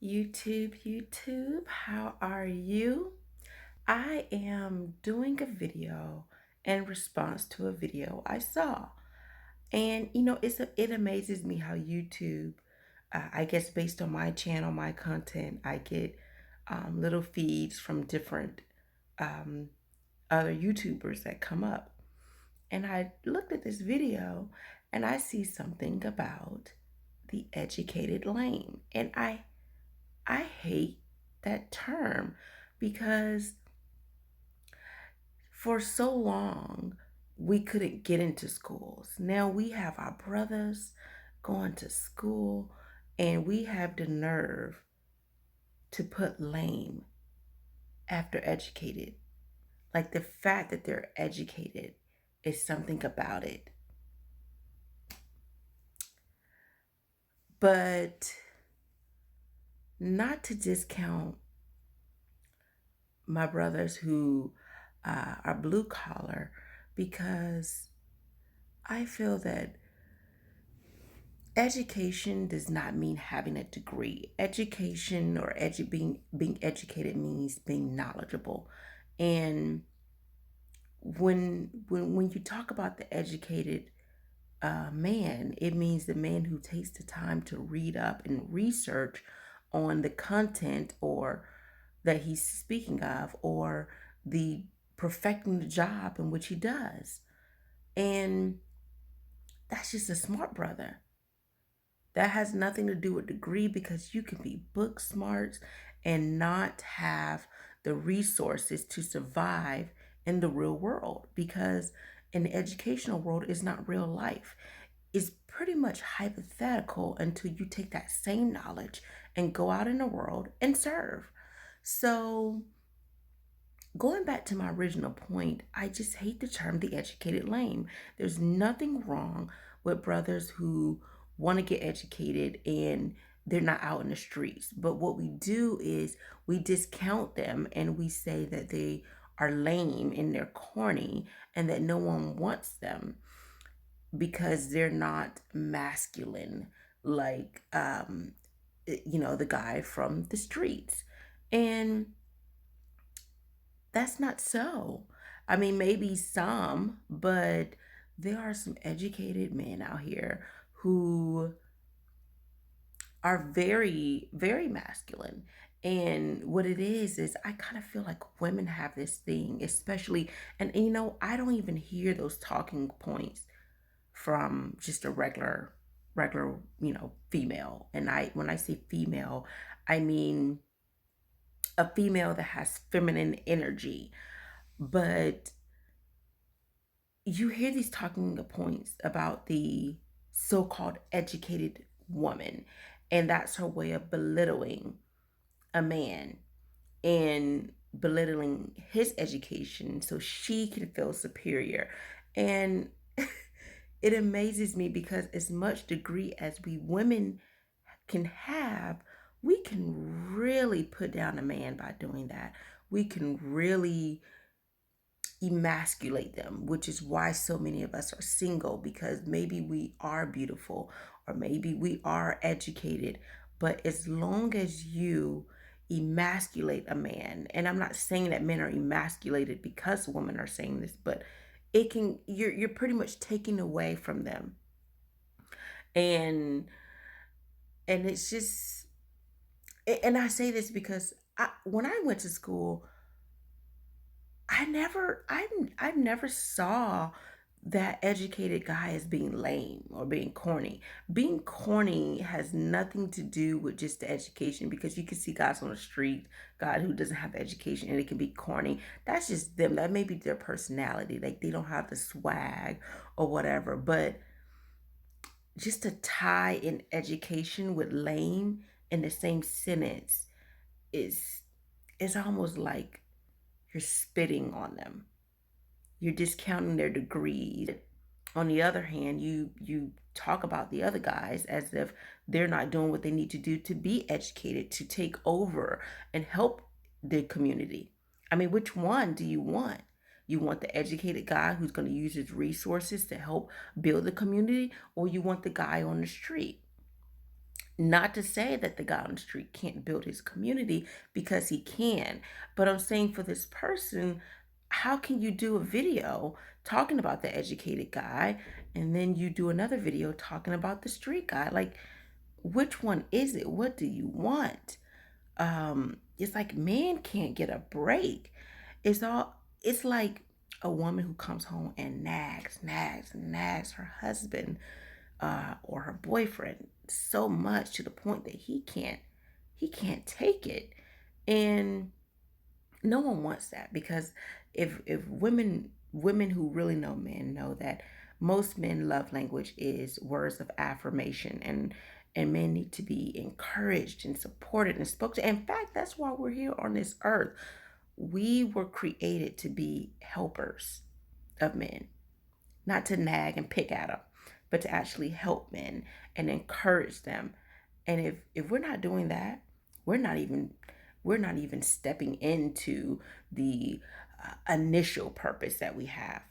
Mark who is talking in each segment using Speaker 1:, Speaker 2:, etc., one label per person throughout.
Speaker 1: YouTube, how are you? I am doing a video in response to a video I saw. And it amazes me how YouTube, I guess based on my channel, my content, I get little feeds from different um, other YouTubers that come up. And I looked at this video and I see something about the educated lame. And I hate that term because for so long we couldn't get into schools. Now we have our brothers going to school and we have the nerve to put lame after educated. Like the fact that they're educated is something about it. But not to discount my brothers who are blue collar because I feel that education does not mean having a degree. Education or being educated means being knowledgeable. And when you talk about the educated man, it means the man who takes the time to read up and research on the content or that he's speaking of or the perfecting the job in which he does. And that's just a smart brother. That has nothing to do with degree because you can be book smart and not have the resources to survive in the real world because in the educational world is not real life. It's pretty much hypothetical until you take that same knowledge and go out in the world and serve. So going back to my original point, I just hate the term the educated lame. There's nothing wrong with brothers who want to get educated and they're not out in the streets. But what we do is we discount them and we say that they are lame and they're corny and that no one wants them because they're not masculine like the guy from the streets. And that's not so. I mean, maybe some, but there are some educated men out here who are very, very masculine. And what it is I kind of feel like women have this thing, especially, and I don't even hear those talking points from just a regular female. And when I say female, I mean a female that has feminine energy. But you hear these talking points about the so-called educated woman, and that's her way of belittling a man and belittling his education so she can feel superior. And it amazes me because as much degree as we women can have, we can really put down a man by doing that. We can really emasculate them, which is why so many of us are single because maybe we are beautiful or maybe we are educated. But as long as you emasculate a man, and I'm not saying that men are emasculated because women are saying this, but you're pretty much taking away from them. And it's just and I say this because when I went to school, I never saw that educated guy as being lame or being corny. Being corny has nothing to do with just the education because you can see guys on the street, God who doesn't have education and it can be corny. That's just them. That may be their personality. Like they don't have the swag or whatever. But just to tie in education with lame in the same sentence is almost like you're spitting on them. You're discounting their degrees. On the other hand, you talk about the other guys as if they're not doing what they need to do to be educated, to take over and help the community. I mean, which one do you want? You want the educated guy who's going to use his resources to help build the community, or you want the guy on the street? Not to say that the guy on the street can't build his community, because he can. But I'm saying for this person, how can you do a video talking about the educated guy and then you do another video talking about the street guy? Like, which one is it? What do you want? It's like man can't get a break. It's like a woman who comes home and nags her husband or her boyfriend so much to the point that he can't take it. And no one wants that, because if women who really know men know that most men love language is words of affirmation, and men need to be encouraged and supported and spoken to. In fact, that's why we're here on this earth. We were created to be helpers of men, not to nag and pick at them, but to actually help men and encourage them. And if we're not doing that, we're not even we're not even stepping into the initial purpose that we have.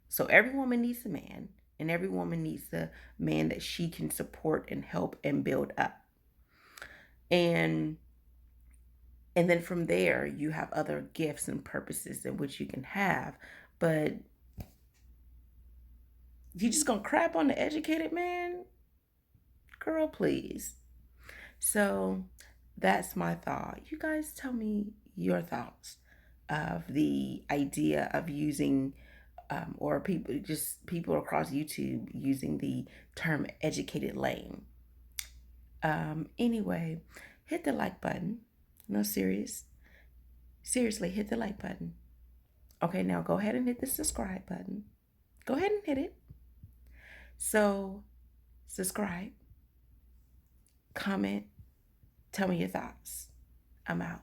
Speaker 1: So every woman needs a man, and every woman needs a man that she can support and help and build up. And and then from there, you have other gifts and purposes in which you can have. But you just gonna crap on the educated man? Girl, please. So that's my thought. You guys tell me your thoughts of the idea of using, or people across YouTube using the term educated lame. Anyway, hit the like button. No, seriously, hit the like button. Okay, now go ahead and hit the subscribe button. Go ahead and hit it. So, subscribe, comment, tell me your thoughts. I'm out.